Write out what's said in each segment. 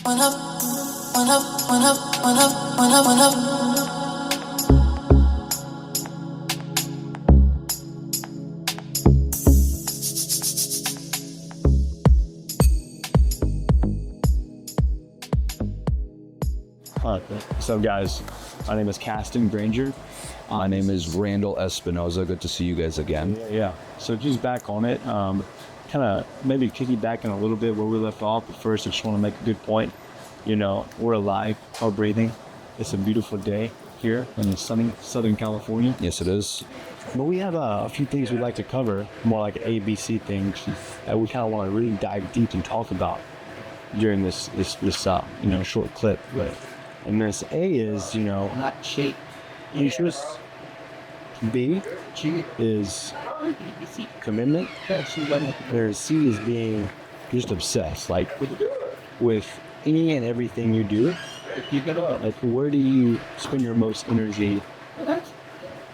What's up, guys? My name is Caston Granger. My name is Randall Espinoza. Good to see you guys again. Yeah. So just back on it, kind of maybe piggybacking a little bit where we left off. But first, I just want to make a good point. You know, we're alive, we're breathing. It's a beautiful day here in sunny Southern California. Yes, it is. But we have a few things we'd like to cover, more like ABC things that we kind of want to really dive deep and talk about during this short clip. And this A is, interest. B is commitment. There's C is being just obsessed, like with any and everything you do. Like, where do you spend your most energy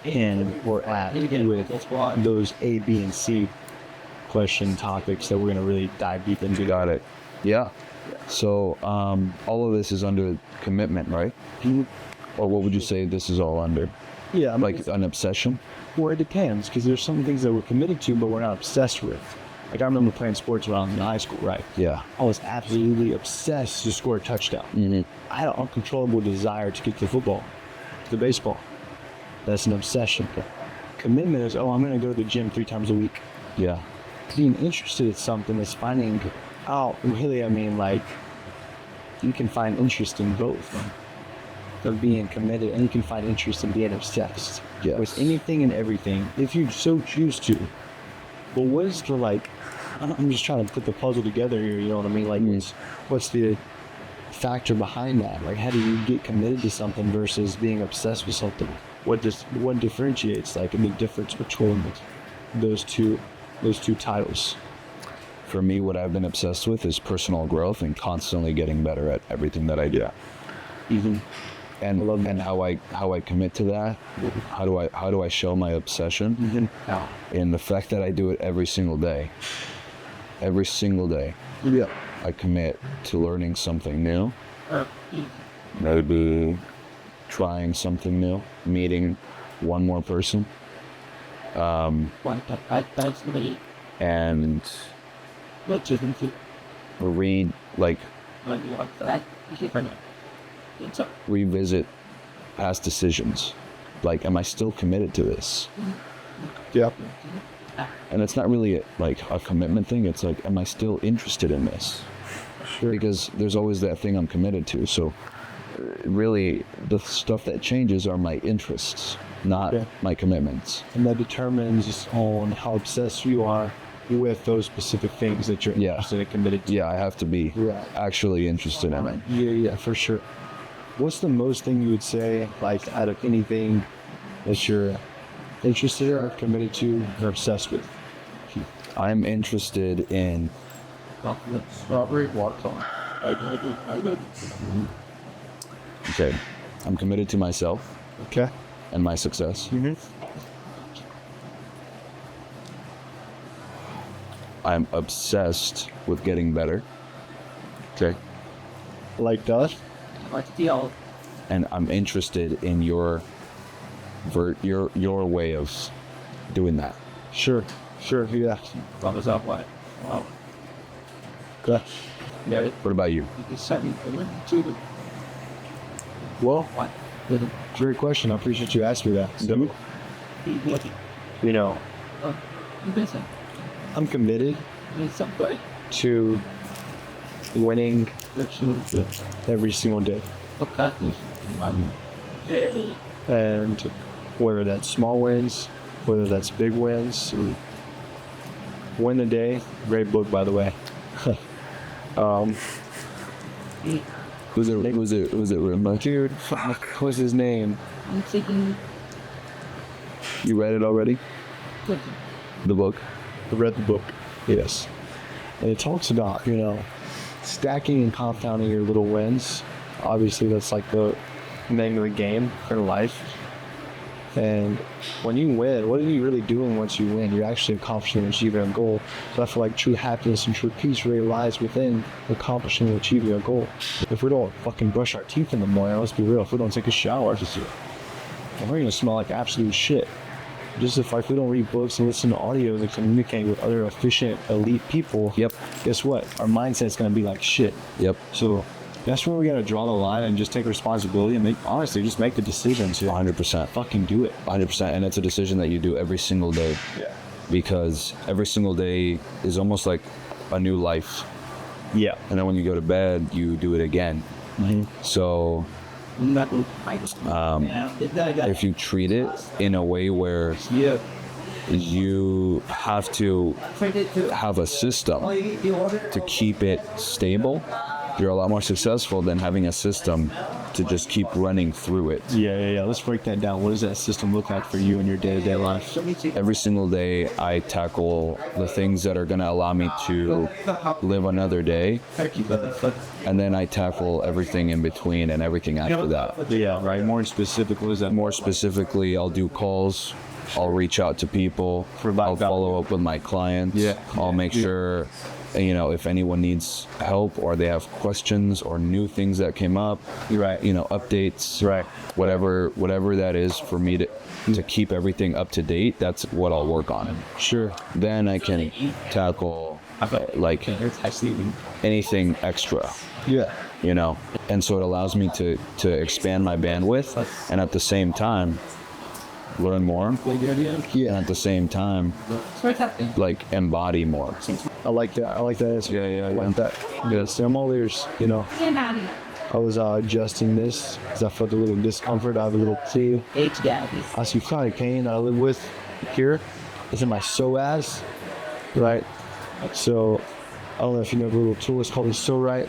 in or at with those A, B, and C question topics that we're going to really dive deep into? Got it. Yeah. So all of this is under commitment, right? Or what would you say this is all under? Yeah, I mean, like an obsession? Well, it depends, because there's some things that we're committed to, but we're not obsessed with. Like, I remember playing sports when I was in high school, right? Yeah. I was absolutely obsessed to score a touchdown. Mm-hmm. I had an uncontrollable desire to kick the football, the baseball. That's an obsession. Commitment is, I'm going to go to the gym 3 times a week. Yeah. Being interested in something is finding out, really, you can find interest in both. Of being committed, and you can find interest in being obsessed with anything and everything if you so choose to. But what is the I'm just trying to put the puzzle together here, you know what I mean? Like, what's the factor behind that? Like, how do you get committed to something versus being obsessed with something? What differentiates, the difference between those two titles? For me, what I've been obsessed with is personal growth and constantly getting better at everything that I do. Even. And how I commit to that, how do I show my obsession in the fact that I do it every single day. Every single day, I commit to learning something new. Maybe trying something new, meeting one more person, and read revisit past decisions. Like, am I still committed to this? Yeah. And it's not really a commitment thing. It's like, am I still interested in this? Sure. Because there's always that thing I'm committed to. So really, the stuff that changes are my interests, not my commitments. And that determines on how obsessed you are with those specific things that you're interested and committed to. Yeah, I have to be actually interested in it. Yeah, for sure. What's the most thing you would say, out of anything that you're interested in or committed to or obsessed with? I'm interested in strawberry watermelon. Okay. I'm committed to myself. Okay. And my success. Mm-hmm. I'm obsessed with getting better. Okay. Like that? And I'm interested in your way of doing that. Sure, yeah. Wow. Okay. What about you? Well, great question. I appreciate you asking me that. So, I'm committed to winning every single day. And whether that's small wins, whether that's big wins, Win the Day, great book, by the way. Was it written by? Dude, fuck, what's his name? I'm thinking. You read it already? The book? I read the book, yes. And it talks about, stacking and compounding your little wins. Obviously, that's like the name of the game for life. And when you win, what are you really doing once you win? You're actually accomplishing and achieving a goal. So I feel like true happiness and true peace really lies within accomplishing and achieving a goal. If we don't fucking brush our teeth in the morning, let's be real, if we don't take a shower, we're gonna smell like absolute shit. Just if like we don't read books and listen to audio and communicate with other efficient, elite people, Yep. guess what? Our mindset's gonna be like shit. Yep. So that's where we gotta draw the line and just take responsibility and just make the decisions. 100%. Fucking do it. 100%. And it's a decision that you do every single day. Yeah. Because every single day is almost like a new life. Yeah. And then when you go to bed, you do it again. So if you treat it in a way where you have to have a system to keep it stable, you're a lot more successful than having a system to just keep running through it. Yeah. Let's break that down. What does that system look like for you in your day-to-day life? Every single day, I tackle the things that are going to allow me to live another day, and then I tackle everything in between and everything after that. Yeah, right. More specific, what is that? More specifically, I'll do calls, I'll reach out to people, I'll follow up with my clients, I'll make sure, if anyone needs help or they have questions or new things that came up, updates, whatever that is for me to keep everything up to date, that's what I'll work on. Sure. Then I can tackle like anything extra. Yeah. And so it allows me to expand my bandwidth and at the same time learn more, and at the same time like embody more. I like that. I like that answer. Yeah. I like that. Yes, I'm all ears. I was adjusting this because I felt a little discomfort. I have a little pain. I see chronic pain that I live with here. It's in my psoas, right? So I don't know if you know the little tool. It's called a psorite.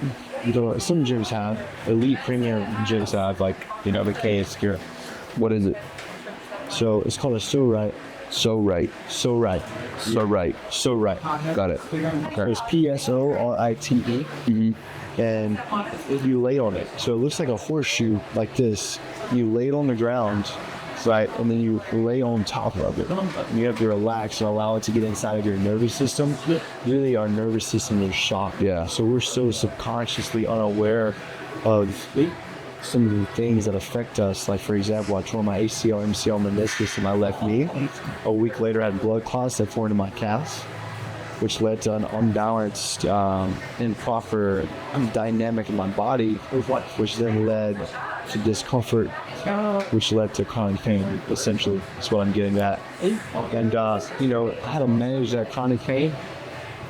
Some gyms have, elite premium gyms have, like the K is here. What is it? So it's called a psorite. Psorite. Got it. Okay. It's PSORITE. And you lay on it. So it looks like a horseshoe like this. You lay it on the ground, right? And then you lay on top of it. And you have to relax and allow it to get inside of your nervous system. Really, our nervous system is shocked. Yeah. So we're so subconsciously unaware of some of the things that affect us. Like, for example, I tore my ACL, MCL, meniscus in my left knee. A week later, I had blood clots that formed in my calves, which led to an unbalanced, improper dynamic in my body, which then led to discomfort, which led to chronic pain, essentially. That's what I'm getting at. And, how to manage that chronic pain.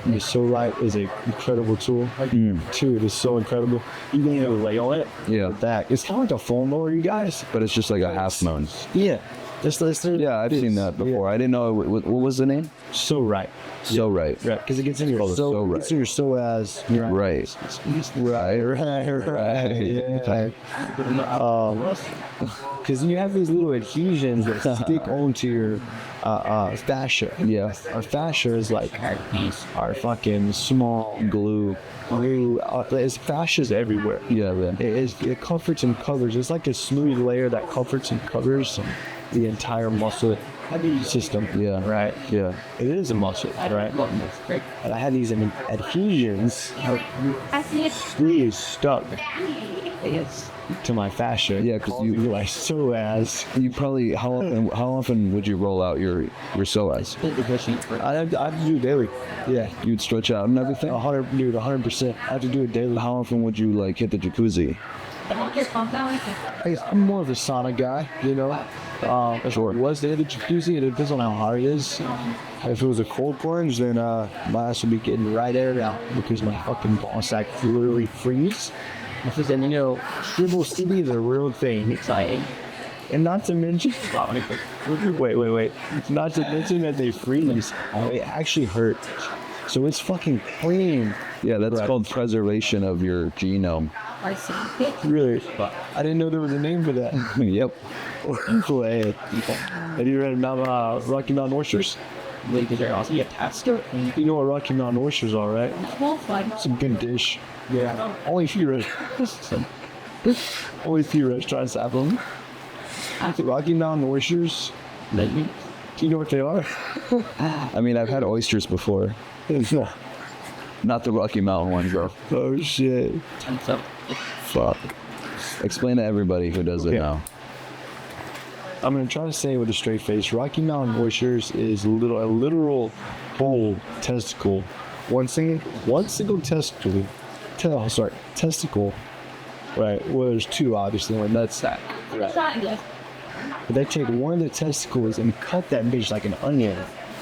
The Psorite is an incredible tool. Dude, it's so incredible. You can even lay on it. Yeah. That. It's kind of like a foam roller, you guys. But it's just like a half moon. Yeah. Yeah, I've seen that before. I didn't know. What was the name? Psorite. Psorite. Right, because it gets in your Psorite. It's in your psoas. Right. Because you have these little adhesions that stick onto your fascia. Yeah. Our fascia is like our fucking small glue. It's fascia's everywhere. Yeah, man. It comforts and covers. It's like a smooth layer that comforts and covers the entire muscle system. Yeah. Right. Yeah. It is a muscle, right? And I had these adhesions really stuck to my fascia. Yeah, because you like psoas. You probably how often would you roll out your psoas? I have to do it daily. Yeah. You'd stretch out and everything? 100%. I have to do it daily. How often would you like hit the jacuzzi? I'm more of a sauna guy, Sure. It was the jacuzzi. It depends on how hard it is. If it was a cold plunge, then my ass would be getting right aired out because my fucking ball sack literally freeze. And Dribble City is a real thing. Exciting. And not to mention, wait. Not to mention that they freeze. They actually hurt. So it's fucking clean. Yeah, that's called preservation of your genome. Really? I didn't know there was a name for that. Yep. Hey, have you read about Rocky Mountain oysters? You know what Rocky Mountain oysters are, right? It's a good dish. Yeah. Only a few restaurants have them. The Rocky Mountain oysters. Do you know what they are? I mean, I've had oysters before. It's not. Not the Rocky Mountain ones, bro. Oh shit. Fuck. Explain to everybody who doesn't know. I'm gonna try to say it with a straight face. Rocky Mountain oysters is a literal whole testicle. One single testicle. Testicle. Right. Well, there's two, obviously. One nutsack. Right. But they take one of the testicles and cut that bitch like an onion.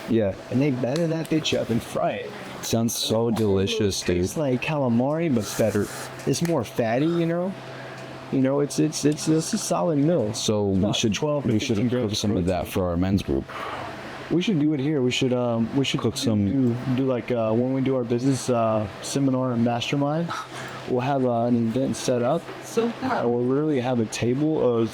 Yeah. And they batter that bitch up and fry it. Sounds so delicious, dude. It's like calamari, but better. It's more fatty, you know. You know, it's a solid meal. So we should cook some of that for our men's group. We should do it here. We should Cook some. do like when we do our business seminar and mastermind. We'll have an event set up. We'll literally have a table of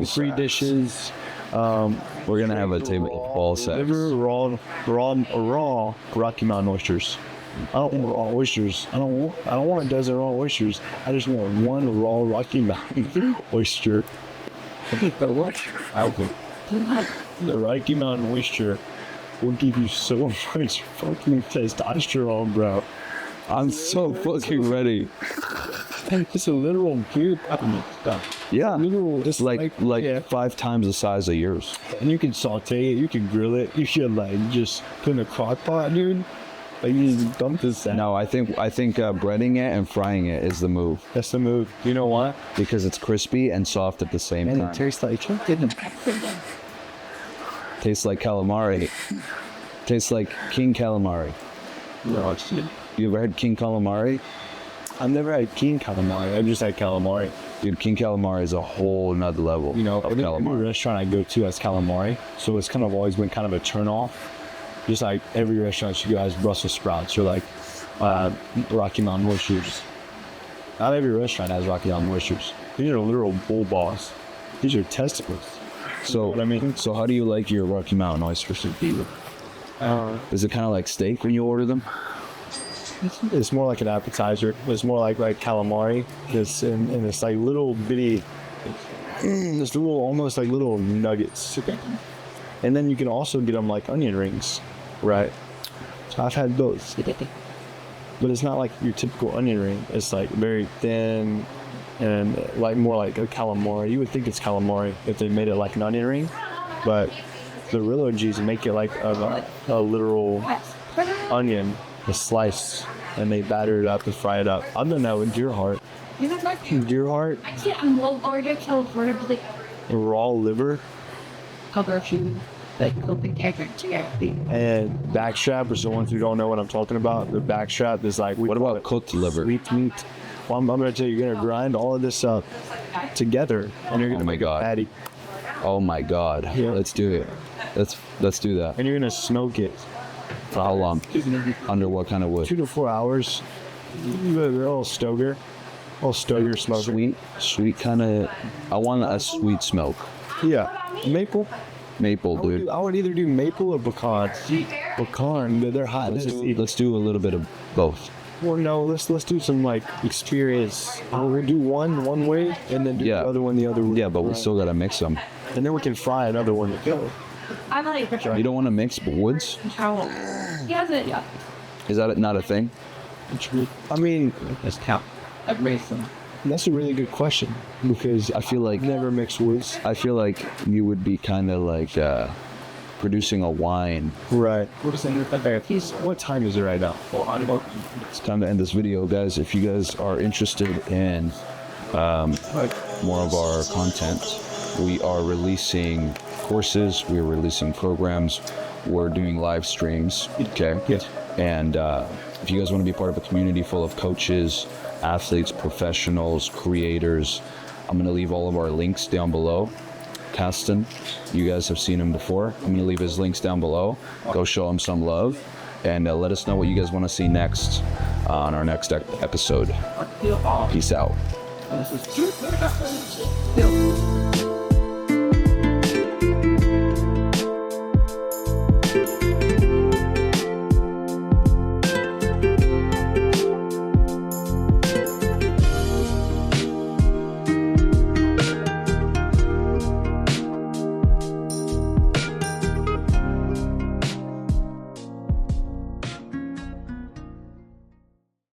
free dishes. We're gonna have a table of ball sacks. Liver, raw Rocky Mountain oysters. I don't want raw oysters. I don't want a dozen raw oysters. I just want one raw Rocky Mountain oyster. The what? The Rocky Mountain oyster will give you so much fucking testosterone, bro. I'm so fucking ready. It's a literal beer peppermint stuff. Yeah, Literal, it's like 5 times the size of yours. And you can saute it, you can grill it, you should like just put in a crock pot, dude. Like you just dump this out. No, I think breading it and frying it is the move. That's the move. You know why? Because it's crispy and soft at the same And time. it tastes like chicken. Tastes like calamari. Tastes like king calamari. No, it's You ever had king calamari? I've never had king calamari. I've just had calamari. Dude, king calamari is a whole nother level. You know, of every calamari. restaurant I go to has calamari, so it's kind of always been kind of a turn off. Just like every restaurant you go has Brussels sprouts or like Rocky Mountain oysters. Not every restaurant has Rocky Mountain oysters. These are literal bull balls. These are testicles. So what I mean? So how do you like your Rocky Mountain oysters? Is it kind of like steak when you order them? It's more like an appetizer. It's more like calamari. And it's like little bitty, this little almost like little nuggets. And then you can also get them like onion rings, right? So I've had both, but it's not like your typical onion ring. It's like very thin and like more like a calamari. You would think it's calamari if they made it like an onion ring, but the real OGs make it like a literal onion, a slice, and they batter it up and fry it up. I've done that with deer heart. Deer heart, raw liver, and backstrap is the ones who don't know what I'm talking about. The backstrap is like, What about cooked liver? sweet meat. Well, I'm gonna tell you, you're gonna grind all of this up together, and you're gonna Oh my make God. a patty, Oh my God. Yeah. Let's do it. Let's do that. and you're gonna smoke it For how long? Under what kind of wood? 2 to 4 hours. You a little stoker smoker. Sweet kind of. I want a sweet smoke. Yeah, maple. Maple, dude. I would either do maple or pecan. Pecan, they're hot. Let's do a little bit of both. Well, no, let's do some like experience. We'll do one way and then do Yeah. the other one the other way. Yeah, but we still gotta mix them. And then we can fry another one. You don't want to mix woods? Is that not a thing? I mean, that's a really good question because I feel like I've never mixed woods. I feel like you would be kind of like producing a wine. Right. What time is it right now? It's time to end this video, guys. If you guys are interested in more of our content, we are releasing courses, we're releasing programs, we're doing live streams. Okay. Yes. And if you guys want to be part of a community full of coaches, athletes, professionals, creators, I'm going to leave all of our links down below. Caston, you guys have seen him before. I'm going to leave his links down below. Go show him some love and let us know what you guys want to see next on our next episode. Peace out.